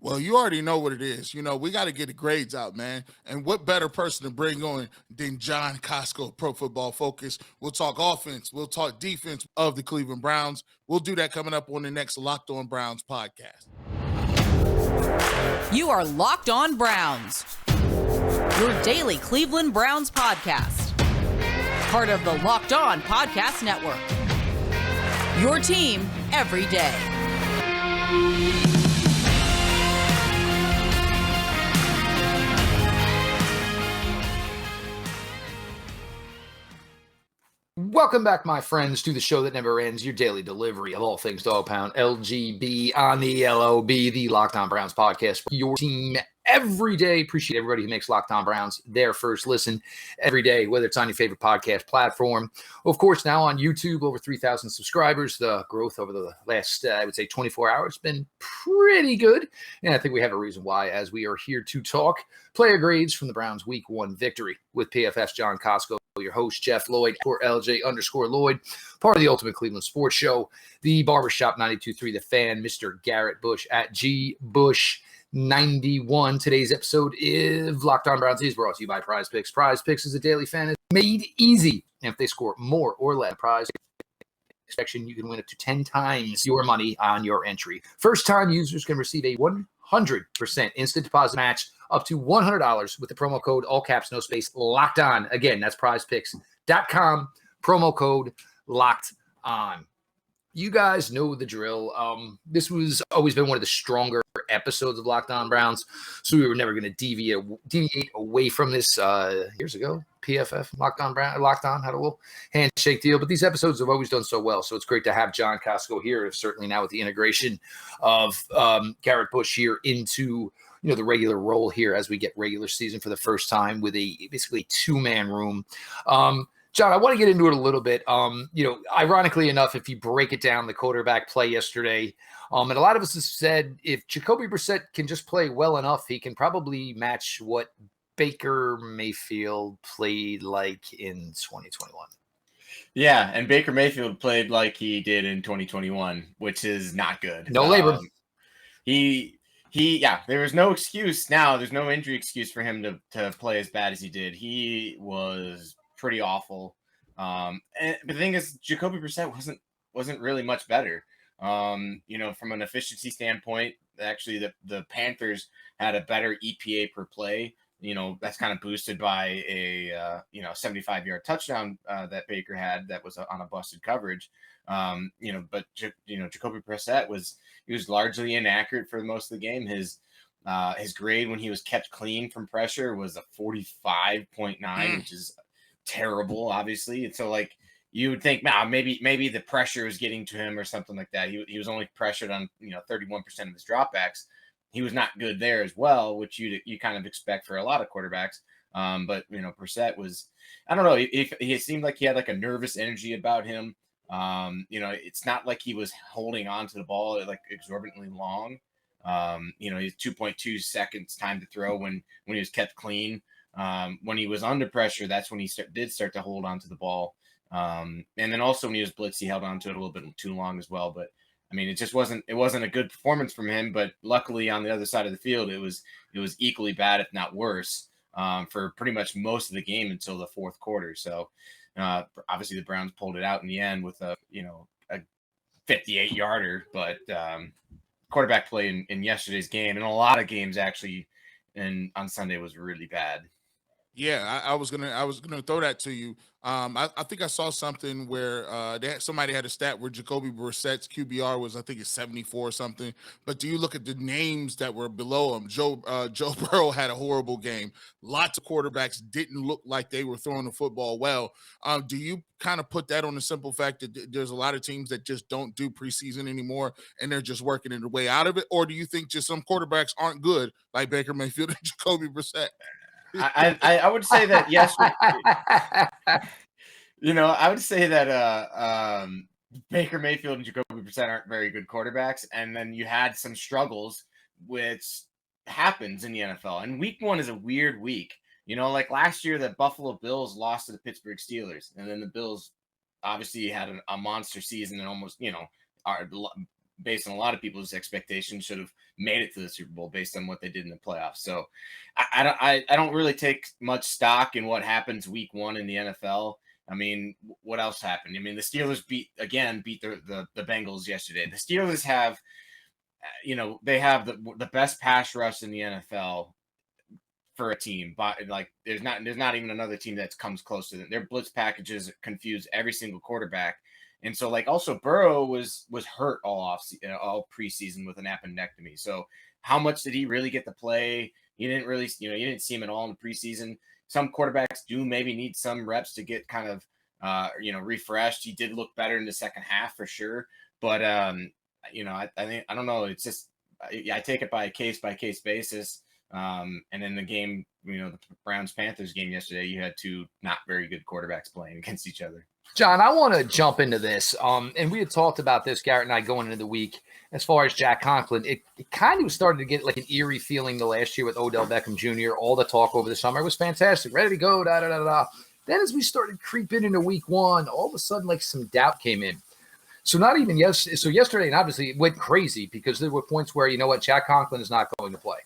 Well, you already know what it is. We got to get the grades out, man. And what better person to bring on than John Kosko of Pro Football Focus? We'll talk offense. We'll talk defense of the Cleveland Browns. We'll do that coming up on the next Locked On Browns podcast. You are Locked On Browns, your daily Cleveland Browns podcast. Part of the Locked On Podcast Network, your team every day. Welcome back, my friends, to the show that never ends, your daily delivery of all things Dog Pound, LGB on the LOB, the Locked On Browns podcast for your team every day. Appreciate everybody who makes Locked On Browns their first listen every day, whether it's on your favorite podcast platform. Of course, now on YouTube, over 3,000 subscribers. The growth over the last, I would say, 24 hours has been pretty good. And I think we have a reason why, as we are here to talk player grades from the Browns Week 1 victory with PFF's John Kosko, your host, Jeff Lloyd, or LJ_Lloyd, part of the Ultimate Cleveland Sports Show, the Barbershop 92.3, The Fan, Mr. Garrett Bush at GBush91. Today's episode of Locked On Browns is brought to you by Prize Picks. Prize Picks is a daily fantasy made easy. And if they score more or less prize section, you can win up to 10 times your money on your entry. First-time users can receive a 100% instant deposit match up to $100 with the promo code, all caps, no space, Locked On. Again, that's prizepicks.com, promo code Locked On. You guys know the drill. This was always been one of the stronger episodes of Locked On Browns, so we were never going to deviate away from this. Years ago, PFF, Locked On Brown, Locked On had a little handshake deal, but these episodes have always done so well, so it's great to have John Kosko here, certainly now with the integration of Garrett Bush here into the regular role here as we get regular season for the first time with a basically two-man room. John, I want to get into it a little bit. Ironically enough, if you break it down, the quarterback play yesterday, and a lot of us have said if Jacoby Brissett can just play well enough, he can probably match what Baker Mayfield played like in 2021. Yeah, and Baker Mayfield played like he did in 2021, which is not good. No labor. There was no excuse now. There's no injury excuse for him to play as bad as he did. He was pretty awful. But the thing is, Jacoby Brissett wasn't really much better. From an efficiency standpoint, actually the Panthers had a better EPA per play. That's kind of boosted by a 75-yard touchdown that Baker had that was on a busted coverage. But Jacoby Brissett was largely inaccurate for most of the game. His grade when he was kept clean from pressure was a 45.9, which is terrible, obviously. And so you would think, maybe the pressure was getting to him or something like that. He was only pressured on 31% of his dropbacks. He was not good there as well, which you kind of expect for a lot of quarterbacks. But Brissett was, I don't know, if it seemed like he had like a nervous energy about him. It's not like he was holding on to the ball like exorbitantly long. He's 2.2 seconds time to throw when he was kept clean. When he was under pressure, that's when he did start to hold on to the ball. And then also when he was blitzed, he held on to it a little bit too long as well. But it wasn't a good performance from him. But luckily on the other side of the field, it was equally bad, if not worse, for pretty much most of the game until the fourth quarter. So obviously the Browns pulled it out in the end with a 58-yarder, but quarterback play in yesterday's game and a lot of games actually on Sunday was really bad. Yeah, I was gonna throw that to you. I think I saw something where somebody had a stat where Jacoby Brissett's QBR was, I think it's 74 or something. But do you look at the names that were below him? Joe Burrow had a horrible game. Lots of quarterbacks didn't look like they were throwing the football well. Do you kind of put that on the simple fact that there's a lot of teams that just don't do preseason anymore and they're just working their way out of it? Or do you think just some quarterbacks aren't good, like Baker Mayfield and Jacoby Brissett? I would say that yes. I would say that Baker Mayfield and Jacoby Brissett aren't very good quarterbacks, and then you had some struggles, which happens in the NFL. And week 1 is a weird week. Like last year, the Buffalo Bills lost to the Pittsburgh Steelers, and then the Bills obviously had a monster season and almost based on a lot of people's expectations, should have made it to the Super Bowl based on what they did in the playoffs. So I don't really take much stock in what happens week 1 in the NFL. I mean, what else happened? I mean, the Steelers beat the Bengals yesterday. The Steelers have, they have the best pass rush in the NFL for a team, but like there's not even another team that comes close to them. Their blitz packages confuse every single quarterback. And so, like, also Burrow was hurt all preseason with an appendectomy. So how much did he really get to play? You didn't really, you didn't see him at all in the preseason. Some quarterbacks do maybe need some reps to get kind of, refreshed. He did look better in the second half for sure. But, I don't know. It's just, I take it by a case basis. And in the game, the Browns-Panthers game yesterday, you had two not very good quarterbacks playing against each other. John, I want to jump into this. And we had talked about this, Garrett and I, going into the week. As far as Jack Conklin, it kind of started to get like an eerie feeling the last year with Odell Beckham Jr. All the talk over the summer was fantastic, ready to go, da-da-da-da. Then as we started creeping into week 1, all of a sudden, like, some doubt came in. So not even so yesterday, and obviously it went crazy because there were points where, Jack Conklin is not going to play.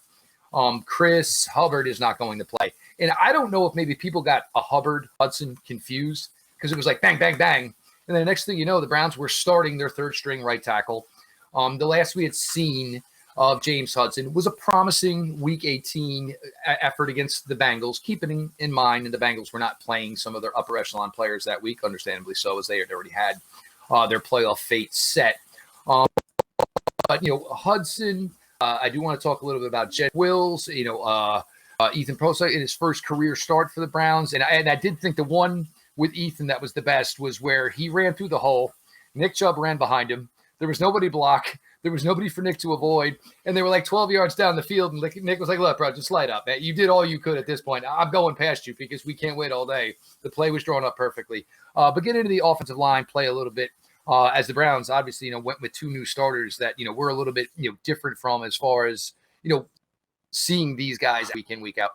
Chris Hubbard is not going to play. And I don't know if maybe people got a Hudson confused because it was like bang, bang, bang. And then the next thing you know, the Browns were starting their third string right tackle. The last we had seen of James Hudson was a promising Week 18 effort against the Bengals, keeping in mind that the Bengals were not playing some of their upper echelon players that week, understandably so, as they had already had their playoff fate set. But Hudson, I do want to talk a little bit about Jed Wills, Ethan Prosa in his first career start for the Browns. And I did think the one with Ethan that was the best was where he ran through the hole. Nick Chubb ran behind him. There was nobody block. There was nobody for Nick to avoid. And they were like 12 yards down the field. And Nick was like, look, bro, just light up, man. You did all you could at this point. I'm going past you because we can't wait all day. The play was drawn up perfectly. But get into the offensive line play a little bit. As the Browns obviously, went with two new starters that, we're a little bit, different from as far as, seeing these guys week in, week out.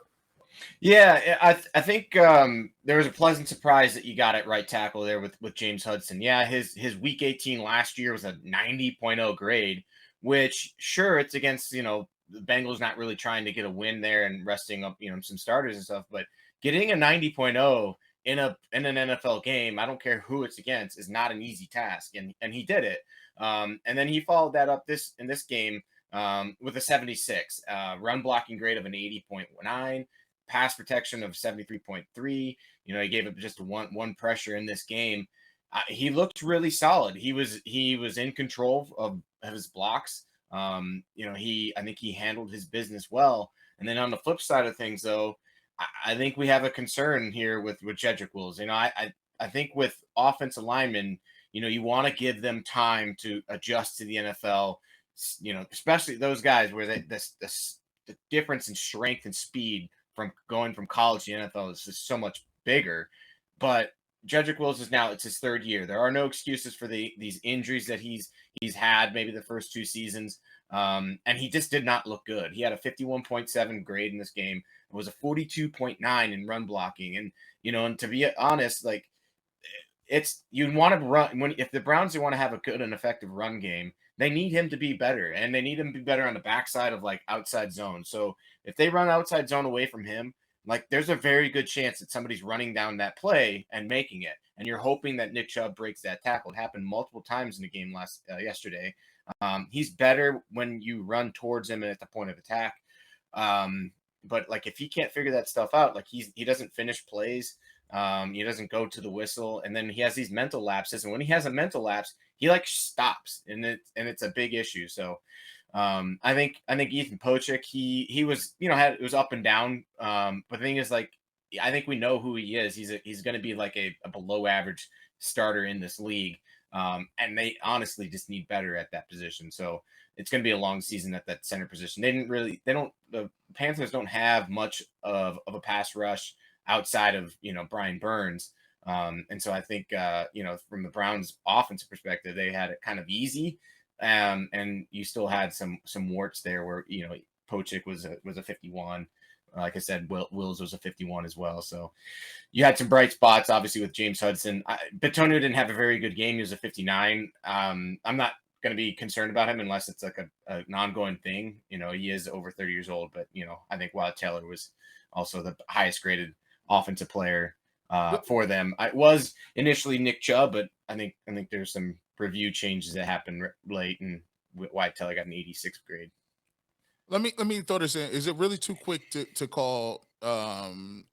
Yeah, I think there was a pleasant surprise that you got at right tackle there with James Hudson. Yeah, his Week 18 last year was a 90.0 grade, which, sure, it's against, the Bengals not really trying to get a win there and resting up, some starters and stuff, but getting a 90.0 in an NFL game, I don't care who it's against, is not an easy task, and he did it. And then he followed that up in this game with a 76, run blocking grade of an 80.9. Pass protection of 73.3. He gave up just one pressure in this game. He looked really solid. He was in control of his blocks. I think he handled his business well. And then on the flip side of things, though, I think we have a concern here with Jedrick Wills. I think with offensive linemen, you want to give them time to adjust to the NFL. Especially those guys where the difference in strength and speed from going from college to the NFL is just so much bigger. But Jedrick Wills it's his third year. There are no excuses for these injuries that he's had maybe the first two seasons. And he just did not look good. He had a 51.7 grade in this game. It was a 42.9 in run blocking. And, and to be honest, like, you want to run if the Browns want to have a good and effective run game, they need him to be better, and they need him to be better on the backside of like outside zone. So if they run outside zone away from him, like, there's a very good chance that somebody's running down that play and making it. And you're hoping that Nick Chubb breaks that tackle. It happened multiple times in the game yesterday. He's better when you run towards him and at the point of attack. But like, if he can't figure that stuff out, like he doesn't finish plays. He doesn't go to the whistle, and then he has these mental lapses. And when he has a mental lapse, he like stops, and it's a big issue. So I think Ethan Pochik, he was, it was up and down. But the thing is, like, I think we know who he is. He's going to be like a below average starter in this league. And they honestly just need better at that position. So it's going to be a long season at that center position. The Panthers don't have much of a pass rush outside of, Brian Burns. And so I think, from the Browns offensive perspective, they had it kind of easy. And you still had some warts there where, Pochik was a 51. Like I said, Wills was a 51 as well. So you had some bright spots, obviously, with James Hudson. Bitonio didn't have a very good game. He was a 59. I'm not going to be concerned about him unless it's like an ongoing thing. You know, he is over 30 years old, but, you know, I think Wild Taylor was also the highest graded offensive player for them. It was initially Nick Chubb, but I think there's some review changes that happened late, and Wyatt Teller got an 86th grade. Let me throw this in. Is it really too quick to call?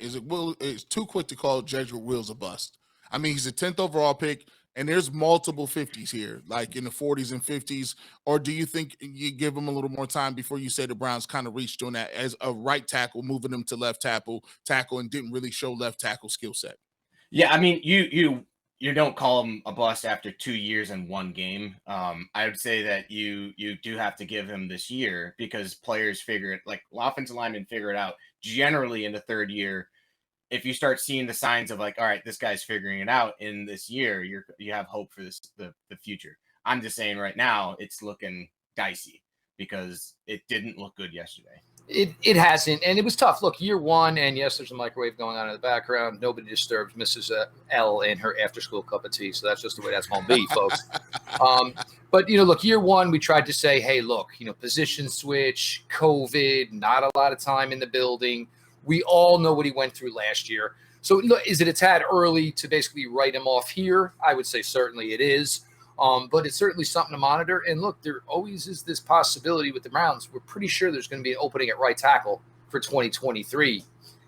It's too quick to call Jedrick Wills a bust? I mean, he's a 10th overall pick, and there's multiple 50s here, like in the 40s and 50s. Or do you think you give him a little more time before you say the Browns kind of reached on that as a right tackle, moving him to left tackle, and didn't really show left tackle skill set? Yeah, I mean, you don't call him a bust after 2 years and 1 game. I would say that you do have to give him this year, because players figure it, like offensive linemen figure it out generally in the 3rd year. If you start seeing the signs of like, all right, this guy's figuring it out in this year, you have hope for the future. I'm just saying right now it's looking dicey because it didn't look good yesterday. It hasn't, and it was tough. Look, year 1, and yes, there's a microwave going on in the background. Nobody disturbs Mrs. L and her after-school cup of tea, so that's just the way that's going to be, folks. But, you know, look, year 1, we tried to say, hey, look, you know, position switch, COVID, not a lot of time in the building. We all know what he went through last year. So, look, is it a tad early to basically write him off here? I would say certainly it is. But it's certainly something to monitor. And look, there always is this possibility with the Browns. We're pretty sure there's going to be an opening at right tackle for 2023.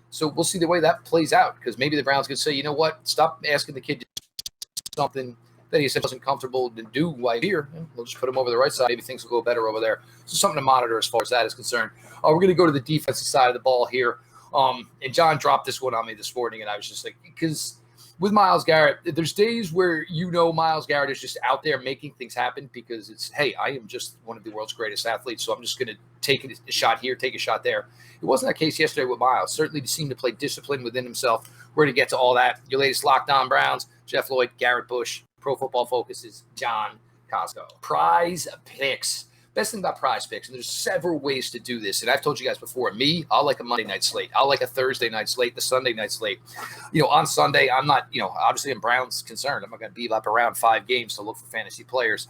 So we'll see the way that plays out, because maybe the Browns could say, you know what, stop asking the kid to do something that he said wasn't comfortable to do while here. We'll just put him over the right side. Maybe things will go better over there. So something to monitor as far as that is concerned. We're going to go to the defensive side of the ball here. And John dropped this one on me this morning, and I was just like, because with Myles Garrett, there's days where, you know, Myles Garrett is just out there making things happen because it's, hey, I am just one of the world's greatest athletes, so I'm just going to take a shot here, take a shot there. It wasn't that case yesterday with Myles. Certainly he seemed to play discipline within himself. We're going to get to all that. Your latest Locked On Browns, Jeff Lloyd, Garrett Bush, Pro Football Focus's John Kosko. Prize Picks. Best thing about Prize Picks, and there's several ways to do this, and I've told you guys before, I'll like a Monday night slate. I'll like a Thursday night slate, the Sunday night slate. You know, on Sunday, I'm not, you know, obviously I'm Browns concerned. I'm not going to be up around 5 games to look for fantasy players.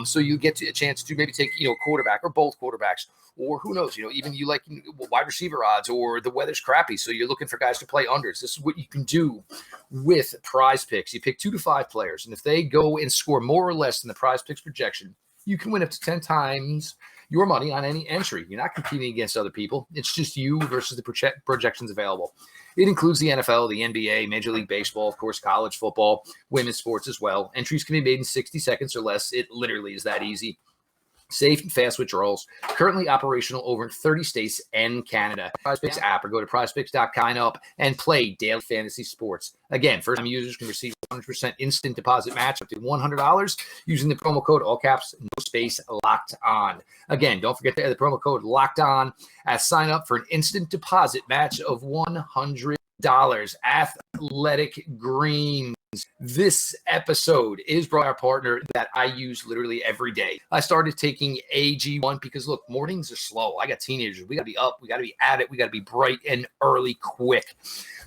So you get a chance to maybe take, you know, quarterback or both quarterbacks, or who knows, you know, even you like wide receiver odds, or the weather's crappy, so you're looking for guys to play unders. This is what you can do with Prize Picks. You pick 2 to 5 players, and if they go and score more or less than the Prize Picks projection, you can win up to 10 times your money on any entry. You're not competing against other people. It's just you versus the projections available. It includes the NFL, the NBA, Major League Baseball, of course, college football, women's sports as well. Entries can be made in 60 seconds or less. It literally is that easy. Safe and fast withdrawals. Currently operational over in 30 states and Canada. PrizePicks app, or go to prizepicks.com, sign up, and play daily fantasy sports. Again, first-time users can receive 100% instant deposit match up to $100 using the promo code, all caps, no space, Locked On. Again, don't forget to add the promo code Locked On as sign up for an instant deposit match of $100. Athletic Greens. This episode is brought by our partner that I use literally every day. I started taking AG1 because, look, mornings are slow. I got teenagers. We got to be up. We got to be at it. We got to be bright and early quick.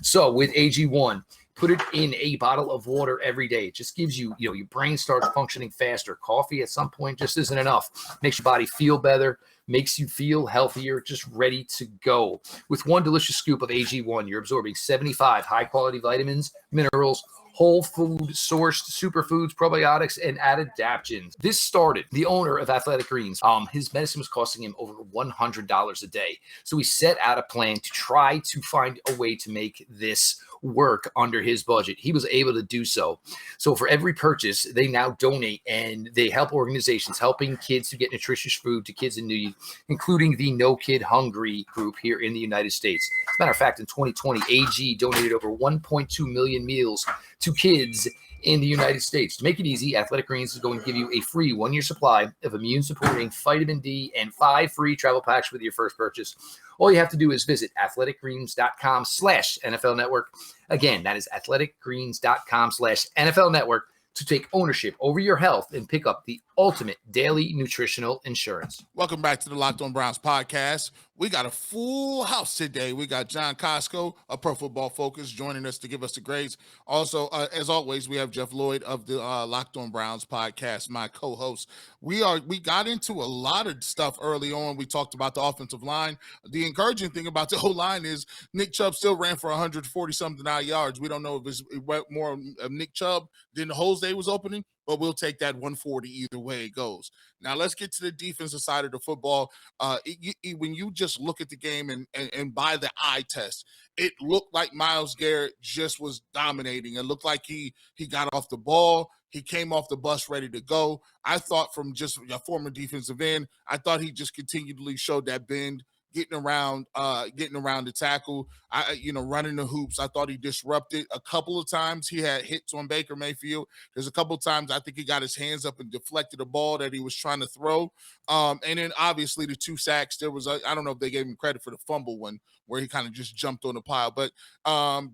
So with AG1, put it in a bottle of water every day. It just gives you, your brain starts functioning faster. Coffee at some point just isn't enough. Makes your body feel better, makes you feel healthier, just ready to go. With one delicious scoop of AG1, you're absorbing 75 high-quality vitamins, minerals, whole food sourced superfoods, probiotics, and adaptogens. This started the owner of Athletic Greens. His medicine was costing him over $100 a day. So he set out a plan to try to find a way to make this work under his budget. He was able to do so. So for every purchase, they now donate, and they help organizations helping kids to get nutritious food to kids in need, including the No Kid Hungry group here in the United States. As a matter of fact, in 2020, AG donated over 1.2 million meals to kids in the United States. To make it easy, Athletic Greens is going to give you a free 1-year supply of immune-supporting vitamin D and 5 free travel packs with your first purchase. All you have to do is visit athleticgreens.com/NFL Network. Again, that is athleticgreens.com/NFL Network to take ownership over your health and pick up the ultimate daily nutritional insurance. Welcome back to the Locked On Browns podcast. We got a full house today. We got John Kosko, a Pro Football Focus, joining us to give us the grades. Also, as always, we have Jeff Lloyd of the Locked On Browns podcast, my co-host. We got into a lot of stuff early on. We talked about the offensive line. The encouraging thing about the O-line is Nick Chubb still ran for 140-something odd yards. We don't know if it went more of Nick Chubb than the Jose was opening, but we'll take that 140 either way it goes. Now, let's get to the defensive side of the football. When you just look at the game and by the eye test, it looked like Myles Garrett just was dominating. It looked like he got off the ball. He came off the bus ready to go. I thought from just a former defensive end, I thought he just continually showed that bend, getting around the tackle, running the hoops. I thought he disrupted a couple of times. He had hits on Baker Mayfield. There's a couple of times I think he got his hands up and deflected a ball that he was trying to throw. And then obviously the 2 sacks. There was I don't know if they gave him credit for the fumble one where he kind of just jumped on the pile, but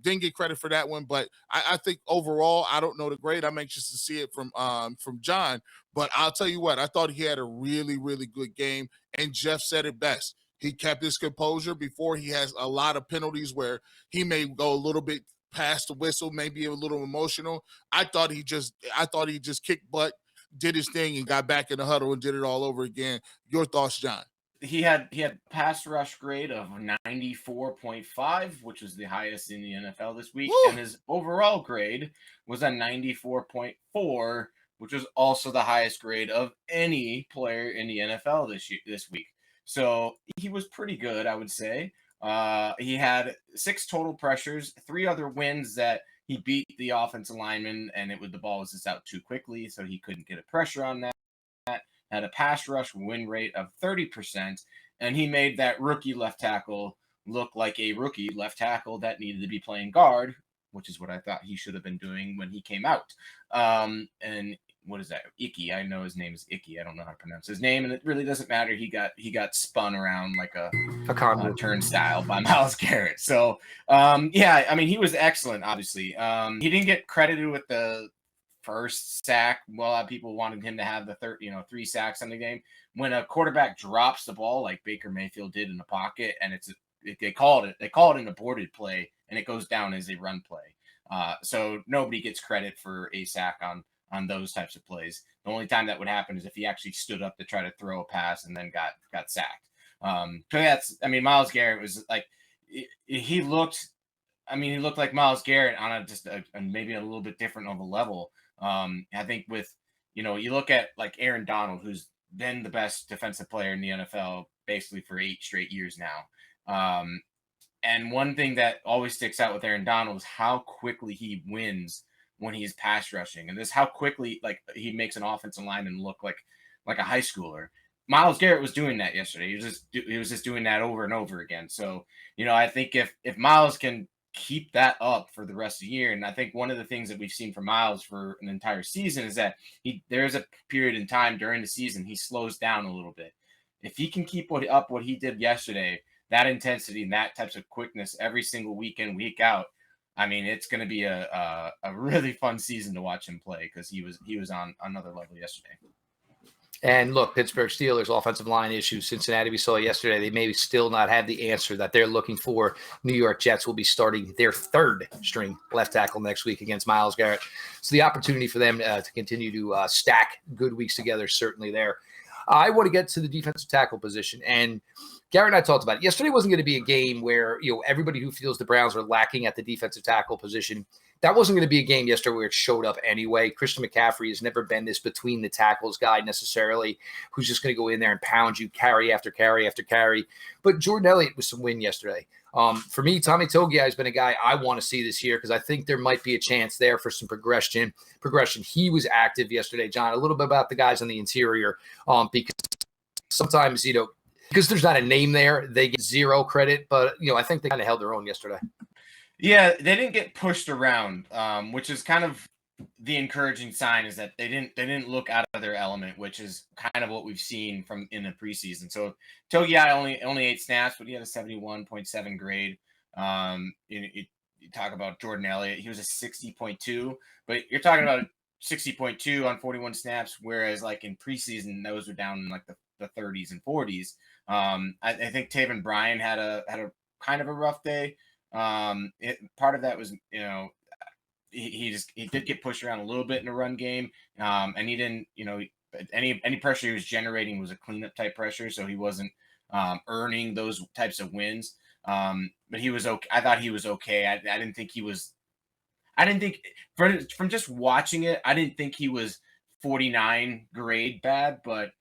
didn't get credit for that one. But I think overall, I don't know the grade. I'm anxious to see it from John. But I'll tell you what, I thought he had a really, really good game. And Jeff said it best. He kept his composure before he has a lot of penalties where he may go a little bit past the whistle, maybe a little emotional. I thought he just kicked butt, did his thing, and got back in the huddle and did it all over again. Your thoughts, John? He had pass rush grade of 94.5, which was the highest in the NFL this week. Woo! And his overall grade was a 94.4, which was also the highest grade of any player in the NFL this week. So he was pretty good, I would say. He had 6 total pressures, 3 other wins that he beat the offensive lineman, and the ball was just out too quickly, so he couldn't get a pressure on that. Had a pass rush win rate of 30%, and he made that rookie left tackle look like a rookie left tackle that needed to be playing guard, which is what I thought he should have been doing when he came out. And what is that? Icky. I know his name is Icky. I don't know how to pronounce his name, and it really doesn't matter. He got spun around like a turnstile by Myles Garrett. So, yeah, I mean, he was excellent. Obviously, he didn't get credited with the first sack. Well, a lot of people wanted him to have the 3 sacks in the game. When a quarterback drops the ball like Baker Mayfield did in the pocket, and they call it an aborted play, and it goes down as a run play. So nobody gets credit for a sack on those types of plays. The only time that would happen is if he actually stood up to try to throw a pass and then got sacked. So Myles Garrett was like, he looked like Myles Garrett on maybe a little bit different of a level. I think with, you look at like Aaron Donald, who's been the best defensive player in the NFL basically for 8 straight years now. And one thing that always sticks out with Aaron Donald is how quickly he wins when he's pass rushing, and this how quickly he makes an offensive lineman look like a high schooler. Myles Garrett was doing that yesterday. He was just doing that over and over again. So, I think if Myles can keep that up for the rest of the year, and I think one of the things that we've seen from Myles for an entire season is that there's a period in time during the season he slows down a little bit. If he can keep up what he did yesterday, that intensity and that types of quickness every single week in, week out, I mean, it's going to be a really fun season to watch him play because he was on another level yesterday. And look, Pittsburgh Steelers offensive line issues. Cincinnati, we saw yesterday, they may still not have the answer that they're looking for. New York Jets will be starting their 3rd string left tackle next week against Myles Garrett. So the opportunity for them to continue to stack good weeks together is certainly there. I want to get to the defensive tackle position. And Garrett and I talked about it. Yesterday wasn't going to be a game where, everybody who feels the Browns are lacking at the defensive tackle position, that wasn't going to be a game yesterday where it showed up anyway. Christian McCaffrey has never been this between the tackles guy necessarily, who's just going to go in there and pound you carry after carry after carry. But Jordan Elliott was some win yesterday. For me, Tommy Togiai has been a guy I want to see this year because I think there might be a chance there for some progression. He was active yesterday, John. A little bit about the guys on the interior, because sometimes, because there's not a name there, they get 0 credit. But, I think they kind of held their own yesterday. Yeah, they didn't get pushed around, which is kind of the encouraging sign is that they didn't look out of their element, which is kind of what we've seen from in the preseason. So Togiai only 8 snaps, but he had a 71.7 grade. You talk about Jordan Elliott, he was a 60.2, but you're talking about 60.2 on 41 snaps, whereas like in preseason, those were down in like the 30s and 40s. I think Taven Bryan had a kind of a rough day. Part of that was, he did get pushed around a little bit in the run game, and he didn't, any pressure he was generating was a cleanup type pressure, so he wasn't earning those types of wins. But he was okay. I thought he was okay. I didn't think he was. I didn't think from just watching it, I didn't think he was 49 grade bad, but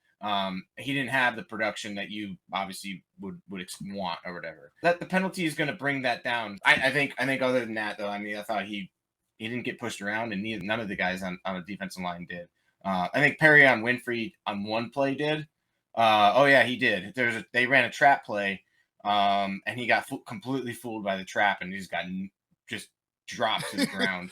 he didn't have the production that you obviously would want or whatever. That the penalty is going to bring that down. I think other than that though, I mean, I thought he didn't get pushed around, and none of the guys on the defensive line did. I think Perrion Winfrey on one play did. Oh yeah, he did. They ran a trap play, and he got completely fooled by the trap, and he's got just dropped to the ground.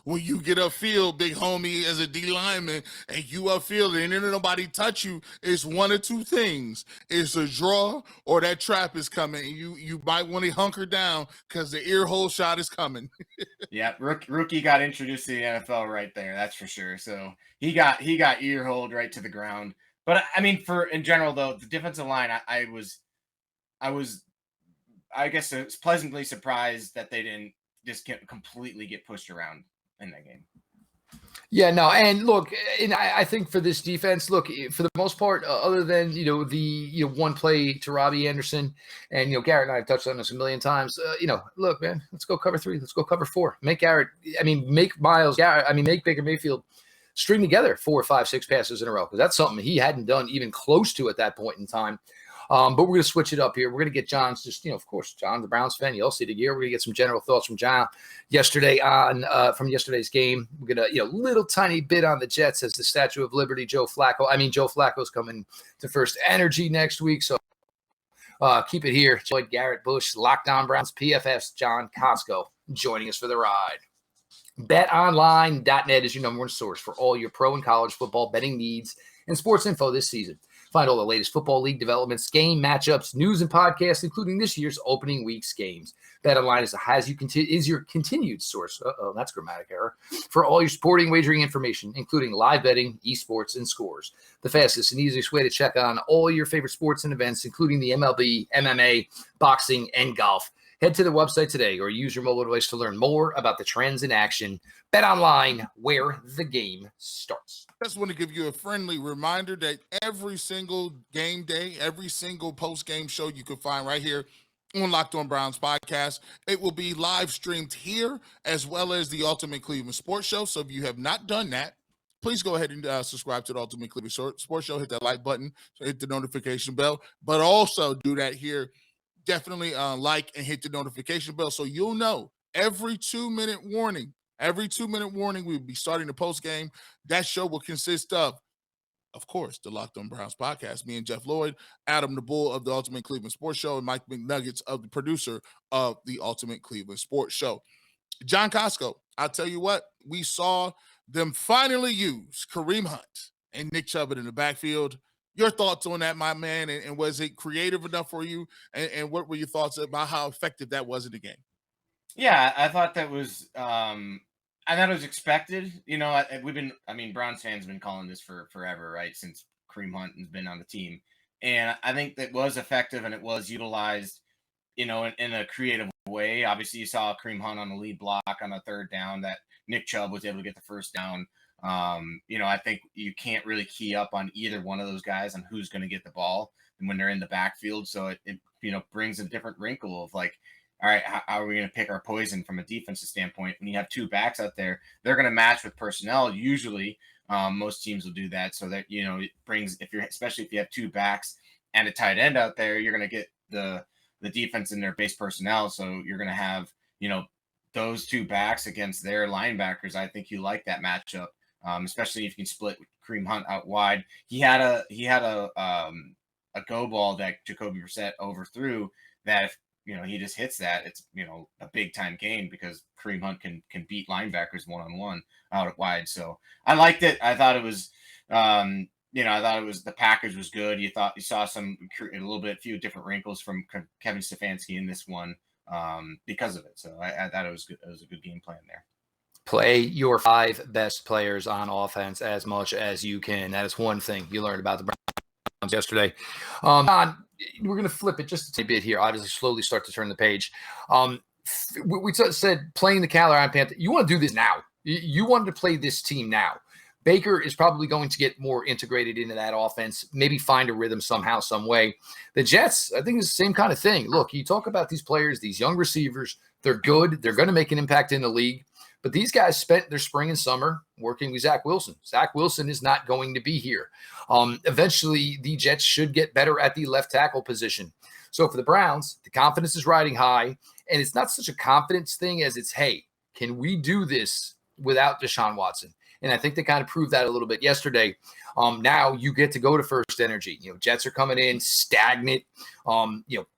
When you get upfield, big homie, as a D lineman, and you upfield and then nobody touch you, it's one of two things: it's a draw or that trap is coming. And you might want to hunker down because the ear hole shot is coming. Yeah, rookie got introduced to the NFL right there. That's for sure. So he got ear holed right to the ground. But I mean, in general though, the defensive line, I guess I was pleasantly surprised that they didn't just completely get pushed around in that game. Yeah, no, and look, and I think for this defense, look, for the most part, other than the one play to Robbie Anderson, and Garrett and I have touched on this a million times. Look, man, let's go cover 3, let's go cover 4. Make Myles Garrett, make Baker Mayfield string together 4, 5, 6 passes in a row, because that's something he hadn't done even close to at that point in time. But we're going to switch it up here. We're going to get John's of course, John, the Browns fan. You all see the gear. We're going to get some general thoughts from John yesterday from yesterday's game. We're going to, little tiny bit on the Jets as the Statue of Liberty, Joe Flacco's coming to First Energy next week. So keep it here. Lloyd, Garrett, Bush, Lockdown Browns, PFS, John, Kosko joining us for the ride. BetOnline.net is your number one source for all your pro and college football betting needs and sports info this season. Find all the latest football league developments, game matchups, news, and podcasts, including this year's opening week's games. BetOnline is your continued source. That's grammatic error. For all your sporting wagering information, including live betting, esports, and scores. The fastest and easiest way to check on all your favorite sports and events, including the MLB, MMA, boxing, and golf. Head to the website today or use your mobile device to learn more about the trends in action. BetOnline, where the game starts. I just want to give you a friendly reminder that every single game day, every single post-game show you can find right here on Locked On Browns podcast. It will be live streamed here as well as the Ultimate Cleveland Sports Show. So if you have not done that, please go ahead and subscribe to the Ultimate Cleveland Sports Show. Hit that like button, hit the notification bell, but also do that here. Definitely like and hit the notification bell so you'll know every 2-minute warning. Every 2-minute warning, we'll be starting the post game. That show will consist of course, the Locked On Browns podcast. Me and Jeff Lloyd, Adam the Bull of the Ultimate Cleveland Sports Show, and Mike McNuggets of the producer of the Ultimate Cleveland Sports Show. John Kosko, I'll tell you what, we saw them finally use Kareem Hunt and Nick Chubb in the backfield. Your thoughts on that, my man, and was it creative enough for you? And what were your thoughts about how effective that was in the game? Yeah, I thought that was I thought it was expected. Browns fans have been calling this for forever, right? Since Kareem Hunt has been on the team. And I think that was effective and it was utilized, in a creative way. Obviously, you saw Kareem Hunt on the lead block on a 3rd down that Nick Chubb was able to get the 1st down. I think you can't really key up on either one of those guys on who's going to get the ball and when they're in the backfield. So it brings a different wrinkle of like, all right, how are we going to pick our poison from a defensive standpoint? When you have 2 backs out there, they're going to match with personnel. Usually, most teams will do that. So that, it brings, especially if you have 2 backs and a tight end out there, you're going to get the defense in their base personnel. So you're going to have, those 2 backs against their linebackers. I think you like that matchup. Especially if you can split Kareem Hunt out wide. He had a go ball that Jacoby Brissett overthrew that if he just hits that, it's a big time gain because Kareem Hunt can beat linebackers one-on-one out wide. So I liked it. I thought it was the package was good. You saw a few different wrinkles from Kevin Stefanski in this one because of it. So I thought it was good. It was a good game plan there. Play your 5 best players on offense as much as you can. That is one thing you learned about the Browns yesterday. We're going to flip it just a bit here. Obviously, slowly start to turn the page. We said playing the Carolina Panthers. You want to do this now. You wanted to play this team now. Baker is probably going to get more integrated into that offense, maybe find a rhythm somehow, some way. The Jets, I think, is the same kind of thing. Look, you talk about these players, these young receivers. They're good. They're going to make an impact in the league. But these guys spent their spring and summer working with Zach Wilson. Zach Wilson is not going to be here. Eventually, the Jets should get better at the left tackle position. So for the Browns, the confidence is riding high. And it's not such a confidence thing as it's, hey, can we do this without Deshaun Watson? And I think they kind of proved that a little bit yesterday. Now you get to go to first energy. Jets are coming in stagnant.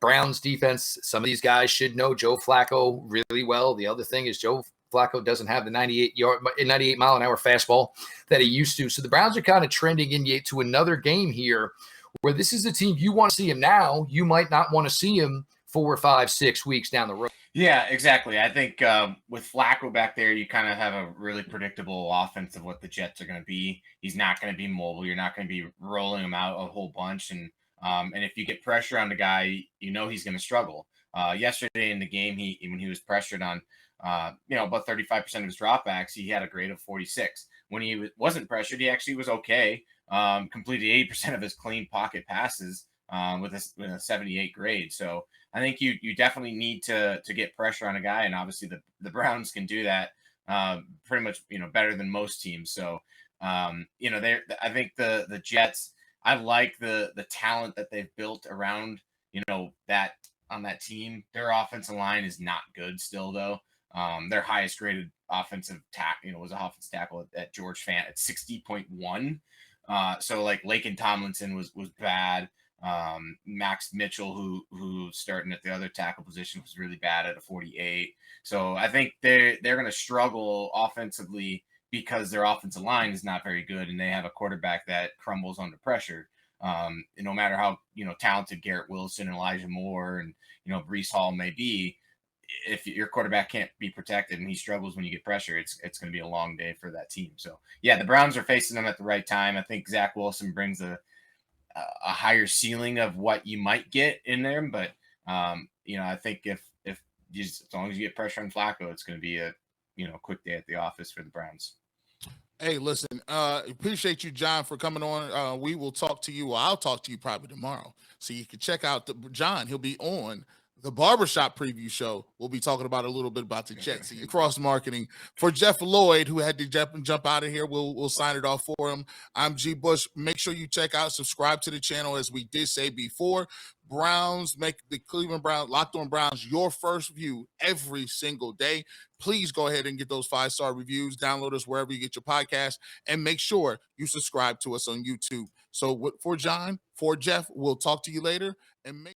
Browns defense, some of these guys should know Joe Flacco really well. The other thing is Joe Flacco doesn't have the 98 mile an hour fastball that he used to. So the Browns are kind of trending into another game here where this is a team you want to see him now. You might not want to see him 4, 5, 6 weeks down the road. Yeah, exactly. I think with Flacco back there, you kind of have a really predictable offense of what the Jets are going to be. He's not going to be mobile. You're not going to be rolling him out a whole bunch. And if you get pressure on the guy, he's going to struggle. Yesterday in the game, when he was pressured on, about 35% of his dropbacks, he had a grade of 46. When he wasn't pressured, he actually was okay. Completed 80% of his clean pocket passes with a 78 grade. So I think you definitely need to get pressure on a guy, and obviously the Browns can do that pretty much better than most teams. So I think the Jets, I like the talent that they've built around that on that team. Their offensive line is not good still though. Their highest graded offensive tackle was an offensive tackle at George Fant at 60.1. So like Laken Tomlinson was bad. Max Mitchell, who's starting at the other tackle position, was really bad at a 48. So I think they're going to struggle offensively because their offensive line is not very good, and they have a quarterback that crumbles under pressure. No matter how talented Garrett Wills and Elijah Moore and Breece Hall may be, if your quarterback can't be protected and he struggles when you get pressure, it's going to be a long day for that team. So yeah, the Browns are facing them at the right time. I think Zach Wilson brings a higher ceiling of what you might get in there. But, I think if as long as you get pressure on Flacco, it's going to be a, quick day at the office for the Browns. Hey, listen, appreciate you, John, for coming on. We will talk to you, or I'll talk to you probably tomorrow. So you can check out John. He'll be on the Barbershop Preview Show. We'll be talking about a little bit about the Jets cross marketing. For Jeff Lloyd, who had to jump out of here, we'll sign it off for him. I'm G. Bush. Make sure you check out, subscribe to the channel, as we did say before. Browns make the Cleveland Browns, Locked On Browns, your first view every single day. Please go ahead and get those 5-star reviews. Download us wherever you get your podcast, and make sure you subscribe to us on YouTube. So for John, for Jeff, we'll talk to you later, and make